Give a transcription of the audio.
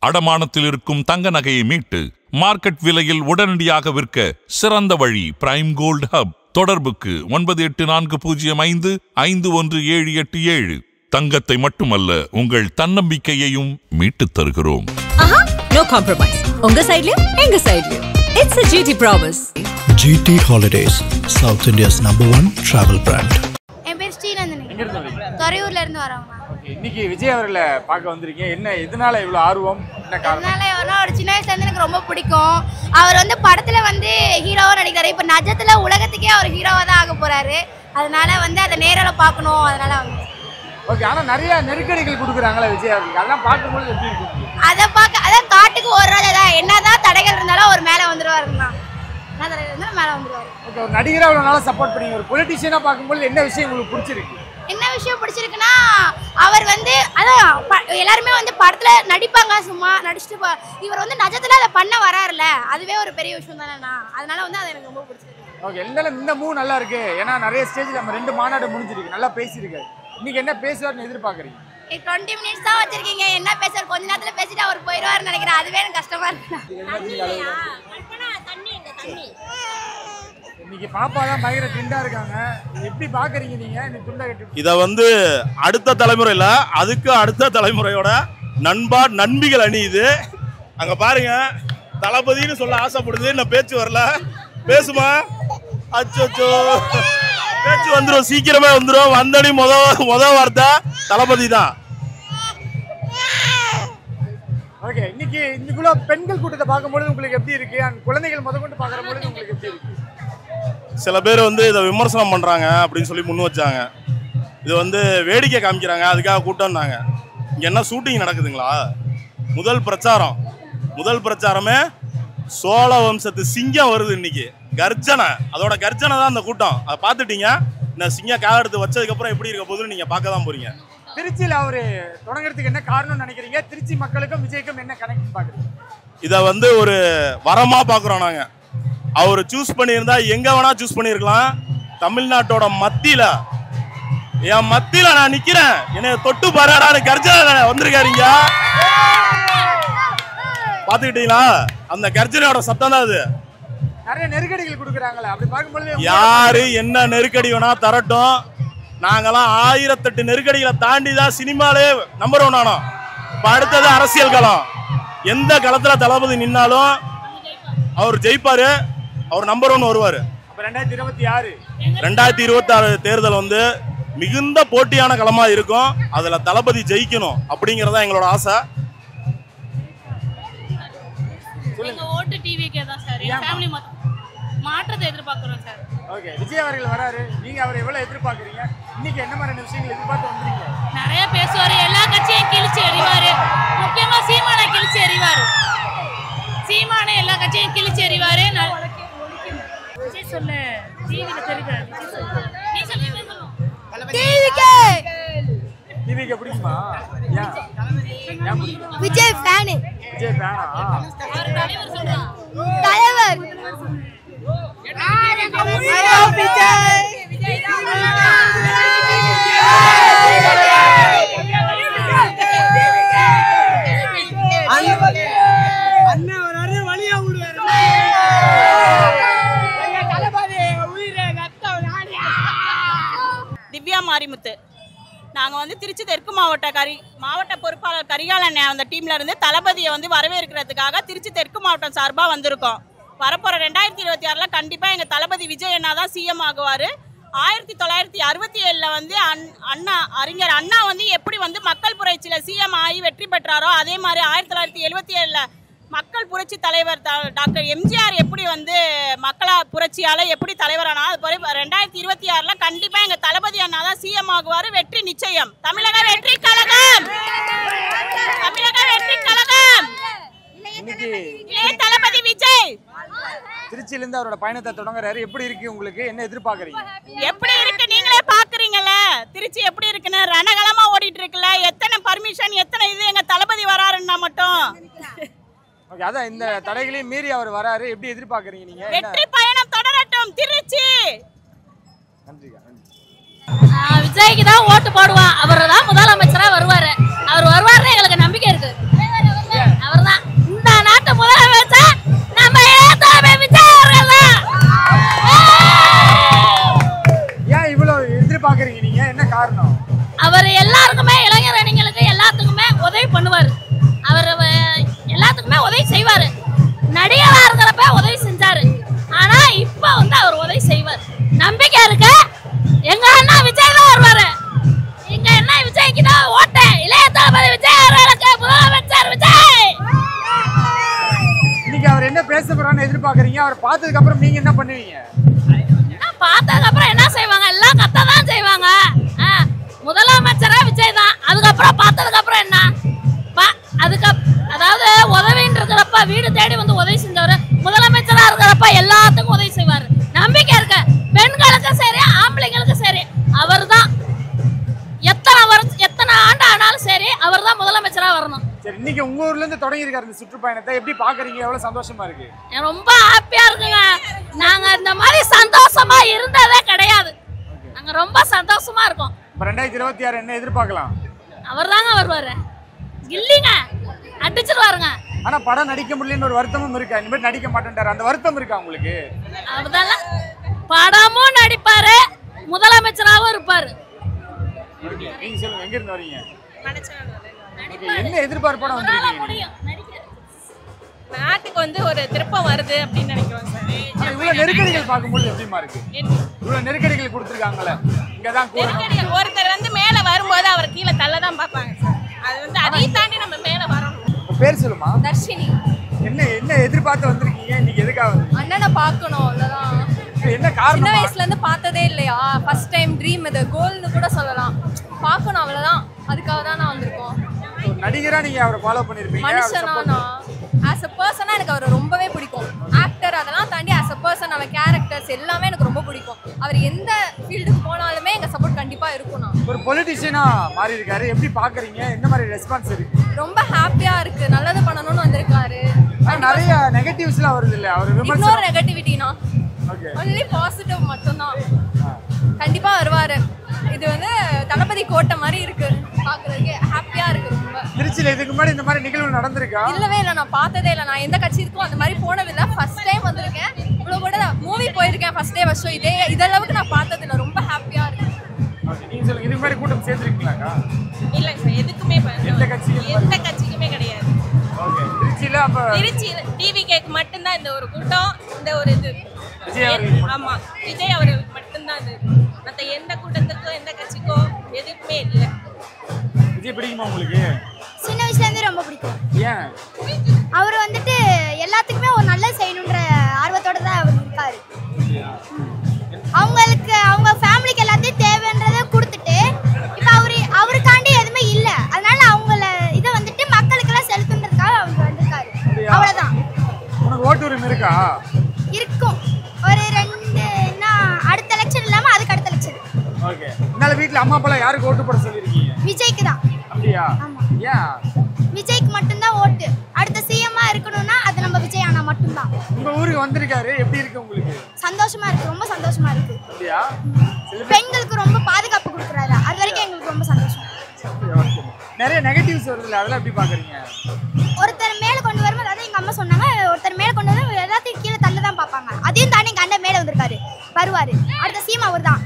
அடமானத்தில் இருக்கும் தங்க நகையை மீட்டு மார்க்கெட் விலையில் உடனடியாக விற்க சிறந்த வழி பிரைம் கோல்ட் ஹப். தொடர்புக்கு 9840551787. தங்கத்தை மட்டுமல்ல உங்கள் தன்னம்பிக்கையையும் மீட்டுத் தருகிறோம். No compromise. உங்க சைடுலயும் எங்க சைடுலயும். It's a GT promise. GT Holidays, South India's #1 travel brand. என் பேர் ஸ்ரீநந்தனி. எங்க இருந்து வரீங்க? துறையூர்ல இருந்து வரோம். ஓகே, இன்னைக்கு விஜய் அவர்களை பார்க்க வந்திருக்கீங்க. என்ன இதனால இவ்வளவு ஆர்வம்? என்ன காரணம்? அதனால அவரோட சின்ன வயசுல இருந்து எனக்கு ரொம்ப பிடிக்கும். அவர் வந்து படத்துல வந்து ஹீரோவா நடிக்கிறாரு. இப்ப நிஜத்துல உலகத்துக்கே அவர் ஹீரோவா தான் ஆக போறாரு. அதனால வந்து அதை நேரல பார்க்கணும். அதனால வந்து ஓகே, ஆனா நிறைய நெருக்கடிகள் கொடுக்குறாங்களே விஜய் அவருக்கு. அதெல்லாம் பார்க்கும்போது எப்படி இருக்கு? அதான் காட்டுக்கு ஓடுறதா என்னதான் தடைகள் இருந்தாலும் அவர் மேல வந்துருவாருன்னா. என்ன தடைகள் இருந்தாலும் மேல வந்துருவாரு. ஓகே, ஒரு நடிகரா அவ்வளவு நாளா சப்போர்ட் பண்ணீங்க. ஒரு பொலிட்டிஷியனா பார்க்கும்போது என்ன விஷயம் உங்களுக்கு பிடிச்சிருக்கு? என்ன விஷயம் பிடிச்சிருக்குன்னா அவர் வந்து அதான் எல்லாருமே வந்து படத்துல நடிப்பாங்க, சும்மா நடிச்சுட்டு இவர் வந்து நிஜத்துல அதை பண்ண வராருல, அதுவே ஒரு பெரிய விஷயம் தானேண்ணா. அதனால வந்து அது எனக்கு ரொம்ப பிடிச்சிருக்கு. ஓகே, இந்த மூவ் நல்லா இருக்கு. ஏன்னா நிறைய ஸ்டேஜ் நம்ம 2 மாநாடு முடிஞ்சிருக்கு, நல்லா பேசியிருக்காரு. இன்னைக்கு என்ன பேசுவார்னு எதிர்பார்க்குறீங்க? 20 மினிட்ஸ் தான் வச்சிருக்கீங்க, என்ன பேசுறாரு? கொஞ்ச நேரத்துல பேசிட்டு அவர் போயிடுவாருன்னு நினைக்கிறேன். அதுவே எனக்கு கஷ்டமா இருக்கு. இன்னைக்கு பாப்பா தான் பயங்கர ட்ரெண்டா இருக்காங்க. எப்படி பாக்குறீங்க நீங்க இந்த துண்டை கட்டி? இத வந்து அடுத்த தலைமுறையில அதுக்கு அடுத்த தலைமுறையோட நண்பிகள் அணி இது. அங்க பாருங்க, தளபதினு சொல்ல ஆசைப்படுது. நான் பேச்சு வரல, பேசுமா? அச்சோ, பேச்சு வந்துடும், சீக்கிரமே வந்துடும். வந்தடி முத வார்த்தை தளபதி தான். ஓகே, இன்னைக்குள்ள பெண்கள் கூட்டத்தை பார்க்கும்போது உங்களுக்கு எப்படி இருக்கு? அந்த குழந்தைகள் முதற்கொண்டு பார்க்கும்போது உங்களுக்கு எப்படி இருக்கு? சில பேர் வந்து இதை விமர்சனம் பண்றாங்க அப்படின்னு சொல்லி முன் வச்சாங்க. இது வந்து வேடிக்கை காமிக்கிறாங்க, அதுக்காக கூட்டம்னாங்க. இங்க என்ன ஷூட்டிங் நடக்குதுங்களா? முதல் பிரச்சாரமே சோழ வம்சத்து சிங்கம் வருது இன்னைக்கு. கர்ஜனை, அதோட கர்ஜனை தான் அந்த கூட்டம். அதை பார்த்துட்டீங்க. இந்த சிங்கம் கால எடுத்து வச்சதுக்கு அப்புறம் எப்படி இருக்க போகுதுன்னு நீங்க பார்க்க தான் போறீங்க. திருச்சியில் அவரு தொடங்குறதுக்கு என்ன காரணம்னு நினைக்கிறீங்க? திருச்சி மக்களுக்கும் விஜய்க்கும் என்ன கனெக்ட் பாக்குறீங்க? இதை வந்து ஒரு வரமா பாக்குறோம் நாங்க. அவர் சூஸ் பண்ணியிருந்தா எங்க வேணா சூஸ் பண்ணிருக்கலாம். தமிழ்நாட்டோட மத்தியில, என் மத்தியில நான் நிக்கிறேன், என்னை தொட்டு பாராடான்னு கர்ஜனை வந்திருக்காருங்க. பாத்துக்கிட்டீங்களா? அந்த கர்ஜனையோட சத்தம் தான் அது. நிறைய நெருக்கடிகள் கொடுக்குறாங்களே, அப்படி பார்க்கும்போது யாரு என்ன நெருக்கடி வேணா தரட்டும். நாங்கெல்லாம் 1008 நெருக்கடிகளை தாண்டி தான் சினிமாலே நம்பர் 1 ஆனோம். இப்ப அடுத்தது அரசியல் களம். எந்த களத்துல தளபதி நின்னாலும் அவர் ஜெயிப்பாரு, அவர் நம்பர் 1 வருவாரு. 2026 தேர்தல் வந்து மிகுந்த போட்டியான களமா இருக்கும். அதுல தளபதி ஜெயிக்கணும் அப்படிங்கறத எங்களோட ஆசை. ஓட்டு டிவிக்கே தான் சார். என் ஃபேமிலி மாற்றத்தை எதிர்பார்க்குறோம் சார். ஓகே, விஜய் அவர்கள் வராரு, நீங்க அவரை எவ்வளவு எதிர்பார்க்குறீங்க? இன்னைக்கு என்ன மாதிரியான விஷயங்கள் எதிர்பார்த்து வந்திருக்கீங்க? நிறைய பேசுவாரு, எல்லா கட்சியும் கிழிச்சு எறிவாரு. முக்கியமா சீமானை கிழிச்சு எறிவாரு. சீமானை எல்லா கட்சியும் கிழிச்சு எறிவாரு. விஜய் சொல்லு, டிவில தெரியாது. நீ சொல்லு. டிவிக்கு பிடிக்குமா? விஜய் ஃபேன். விஜய் ஃபேனா? தலைவர் சொல்றான். தலைவர் திவ்யா மாரிமுத்து. நாங்கள் வந்து திருச்சி தெற்கு மாவட்ட பொறுப்பாளர் கரிகாலன் அந்த டீம்ல இருந்து தளபதியை வந்து வரவேற்கிறதுக்காக திருச்சி தெற்கு மாவட்டம் சார்பாக வந்திருக்கோம். வரப்போற 2026 கண்டிப்பாக எங்கள் தளபதி விஜய் அண்ணா தான் சிஎம் ஆகுவார். 1967 வந்து அறிஞர் அண்ணா வந்து எப்படி வந்து மக்கள் புரட்சியில் சிஎம் ஆகி வெற்றி பெற்றாரோ, அதே மாதிரி 1977 மக்கள் புரட்சி தலைவர் டாக்டர் எம்ஜிஆர் எப்படி வந்து மக்களா புரட்சியால எப்படி தலைவரானா, அது போல 2026 கண்டிப்பா எங்க தளபதி அண்ணா தான் சிஎம் ஆகுவாரு. வெற்றி நிச்சயம். தமிழக வெற்றி கழகம், தமிழக வெற்றி கழகம். தளபதி விஜய் திருச்சியில இருந்து அவரோட பயணத்தை தொடங்குறாரு. எப்படி இருக்கு உங்களுக்கு? என்ன எதிர்பார்க்கறீங்க? எப்படி இருக்கு நீங்களே பாக்குறீங்கல்ல, திருச்சி எப்படி இருக்குன்னு ரணகலமா ஓடிட்டு இருக்குல்ல. எத்தனை பர்மிஷன், எத்தனை இது எங்க தளபதி வராருன்னா மட்டும். ஓகே, அதான் இந்த தடைகளையும் மீறி அவர் வராரு. எப்படி எதிர்பார்க்கறீங்க நீங்க? வெற்றி பயணம் தொடரட்டும் திருச்சி. நன்றிங்க, நன்றி. விஜய்க்கு தான் ஓட்டு போடுவான். அவர் தான் முதலமைச்சரா வருவாரு. அவர் வருவாருன்னு எங்களுக்கு நம்பிக்கை இருக்கு. அவர் வருவான்னு எதிர்பார்க்கறீங்க. அவர் பார்த்ததுக்கு அப்புறம் நீங்க என்ன பண்ணுவீங்க? பார்த்ததுக்கு அப்புறம் என்ன செய்வாங்க? எல்லாம் கத்த தான் செய்வாங்க. முதலமைச்சரா விஜய் தான். அதுக்கப்புறம் பார்த்ததுக்கு அப்புறம் என்ன? அதாவது உதவின்னு இருக்கிறப்ப வீடு தேடி வந்து உதவி செஞ்சவர், முதலமைச்சரா இருக்கிறப்ப எல்லாத்துக்கும் உதவி செய்வார். நம்பிக்கை இருக்கு. பெண்களுக்கும் சரி ஆம்பளைங்களுக்கும் சரி அவர் தான். எத்தனை ஆண்டு ஆனாலும் சரி அவர் தான் முதலமைச்சரா வரணும். சரி, இன்னைக்கு உங்க ஊர்ல இருந்து தொடங்கி இருக்காரு இந்த சுற்றுப்பயணத்தை, எப்படி பாக்குறீங்க? எவ்வளவு சந்தோஷமா இருக்கு? ரொம்ப ஹாப்பியா இருக்குங்க. நாங்க இந்த மாதிரி சந்தோஷமா இருந்ததே கிடையாது. நாங்க ரொம்ப சந்தோஷமா இருக்கோம். 2026 என்ன எதிர்பார்க்கலாம்? அவர் தாங்க வருவாரு. இல்லைங்க, அடிச்சிருவாருங்க. ஆனா படம் நடிக்க முடியலன்னு ஒரு வருத்தமும் இருக்கா? இனிமேல் நடிக்க மாட்டேன்றாரு, அந்த வருத்தம் இருக்கா உங்களுக்கு? அதெல்லாம் படமும் நடிப்பாரு, முதலமைச்சராகவும் இருப்பாரு. நீங்க சொல்லுங்க, எங்க இருந்து வரீங்க? என்ன எதிர்பார்ப்போட வந்திருக்கீங்க? நாட்டுக்கு வந்து ஒரு திருப்பம் வருது அப்படின்னு நினைக்கிறோம் சார். இவ்வளவு நெருக்கடிகள் பார்க்கும்போது எப்படிமா இருக்கு? இவ்வளவு நெருக்கடிகள் கொடுத்துருக்காங்களே, இங்கதான் ஒருத்தர் வந்து மேல வரும்போது அவர் கீழே தள்ள தான் பார்ப்பாங்க சார். அது வந்து அதையும் தாண்டி நம்ம மேல வரணும். பேர் சொல்லுமா? தர்ஷினி. என்ன எதிர்பார்த்து வந்திருக்கீங்க? இன்னைக்கு எதுக்காக? அண்ணனை பார்க்கணும், அவ்வளவுதான். என்ன காரணம்? சின்ன வயசுல இருந்து பார்த்ததே இல்லையா? ஃபர்ஸ்ட் டைம் ட்ரீம் இது, கோல்னு கூட சொல்லலாம். பார்க்கணும், அவ்வளவுதான். அதுக்காக தான் நான் வந்திருக்கோம். நடிகரா நீங்க அவரை ஃபாலோ பண்ணிருப்பீங்க. மனுஷனா ஆஸ் அ பர்சனா எனக்கு அவரை ரொம்பவே பிடிக்கும். ஆக்டர் அதெல்லாம் தாண்டி ஆஸ் அ பர்சன் அவர் கேரக்டர்ஸ் எல்லாமே எனக்கு ரொம்ப பிடிக்கும். அவர் எந்த ஃபீல்டுக்கு போனாலுமே எங்க சப்போர்ட் கண்டிப்பா இருக்கும். ஒரு பொலிட்டிஷியனா மாறி இருக்காரு, எப்படி பாக்குறீங்க? என்ன மாதிரி ரெஸ்பான்ஸ் இருக்கு? ரொம்ப ஹாப்பியா இருக்கு. நல்லது பண்ணணும்னு வந்திருக்காரு. நிறைய நெகட்டிவ்ஸ்லாம் வருது இல்ல, அவர் விமர்சனம். இன்னொரு நெகட்டிவிட்டினா ஒன்லி பாசிட்டிவ் மட்டும்தான். கண்டிப்பா வருவாரு. இது வந்து தளபதி கோட்டை மாதிரி இருக்கு, பாக்குறதுக்கு ஹாப்பியா இருக்கு ரொம்ப. திருச்சியில இதுக்கு முன்னாடி இந்த மாதிரி நிகழ்வு நடந்திருக்கா? இல்லவே இல்லை, நான் பார்த்ததே இல்லை. நான் எந்த கட்சிக்கும் அந்த மாதிரி போனதில்லை. ஃபர்ஸ்ட் டைம் வந்திருக்கேன். இவ்வளவு கூட மூவி போயிருக்கேன் ஃபர்ஸ்ட் டே வருஷம். இதளவுக்கு நான் பார்த்ததில்லை. ரொம்ப ஹாப்பியா இருக்கு. நீங்க சொல்லுங்க, இதுக்கு முன்னாடி கூட்டம் சேர்ந்துருக்கீங்களாக்கா? இல்லை சார், எதுக்குமே எந்த கட்சிக்குமே கிடையாது. ஓகே, திருச்சியில அப்ப திருச்சி டிவிகேக்கு மட்டும்தான் இந்த ஒரு கூட்டம், இந்த ஒரு இது. விஜய் ஆமா, விஜய் அவர்களுக்கு மட்டும்தான் இது. மற்ற எந்த கூட்டத்துக்கும் எந்த கட்சிக்கும் எதுவுமே இல்லை. விஜய் பிடிக்குமா உங்களுக்கு? சின்ன வயசுல இருந்து ரொம்ப பிடிக்கும். ஏன்? அவர் வந்துட்டு எல்லாத்துக்குமே ஒரு நல்லது செய்யணுன்ற ஆர்வத்தோட தான் அவர் இருக்காரு. அவங்களுக்கு அவங்க ஃபேமிலிக்கு எல்லாத்தையும் தேவைன்றதை கொடுத்துட்டு இப்போ அவருக்காண்டி எதுவுமே இல்லை, அதனால அவங்கள இதை வந்துட்டு மக்களுக்கெல்லாம் செலுத்துன்றதுக்காக அவங்க வந்திருக்காரு. அவ்வளோதான். உனக்கு ஓட்டு உரிமை இருக்கா? இருக்கும். ஒரு 2 அடுத்த எலெக்ஷன் இல்லாமல் அதுக்கு அடுத்த எலெக்ஷன். ஓகே, இதனால வீட்டில் அம்மா அப்பா யாருக்கு ஓட்டு போட சொல்லியிருக்கீங்க? விஜய்க்கு தான். அப்படியா? ஆமா. ஏன்? விஜய்க்கு மட்டும்தான் ஓட்டு. அடுத்த சிஎம்மா இருக்கணும்னா அது நம்ம விஜய் ஆனா மட்டும்தான். உங்க ஊருக்கு வந்திருக்காரு, எப்படி இருக்கு உங்களுக்கு? சந்தோஷமா இருக்கு, ரொம்ப சந்தோஷமா இருக்கு. அப்படியா? பெண்களுக்கு ரொம்ப பாதுகாப்பு கொடுக்குறாரு, அது வரைக்கும் எங்களுக்கு ரொம்ப சந்தோஷம். நிறைய நெகட்டிவ்ஸ் வருதுல்ல, அதெல்லாம் எப்படி பாக்குறீங்க? ஒருத்தர் மேல கொண்டு வரும்போது, அதாவது எங்க அம்மா சொன்னாங்க, ஒருத்தர் மேல கொண்டு வந்து எல்லாத்தையும் கீழே தள்ள தான் பார்ப்பாங்க. அதையும் தாண்டி எங்க அண்ணன் மேல வந்திருக்காரு, வருவாரு. அடுத்த சிஎம் அவர் தான்.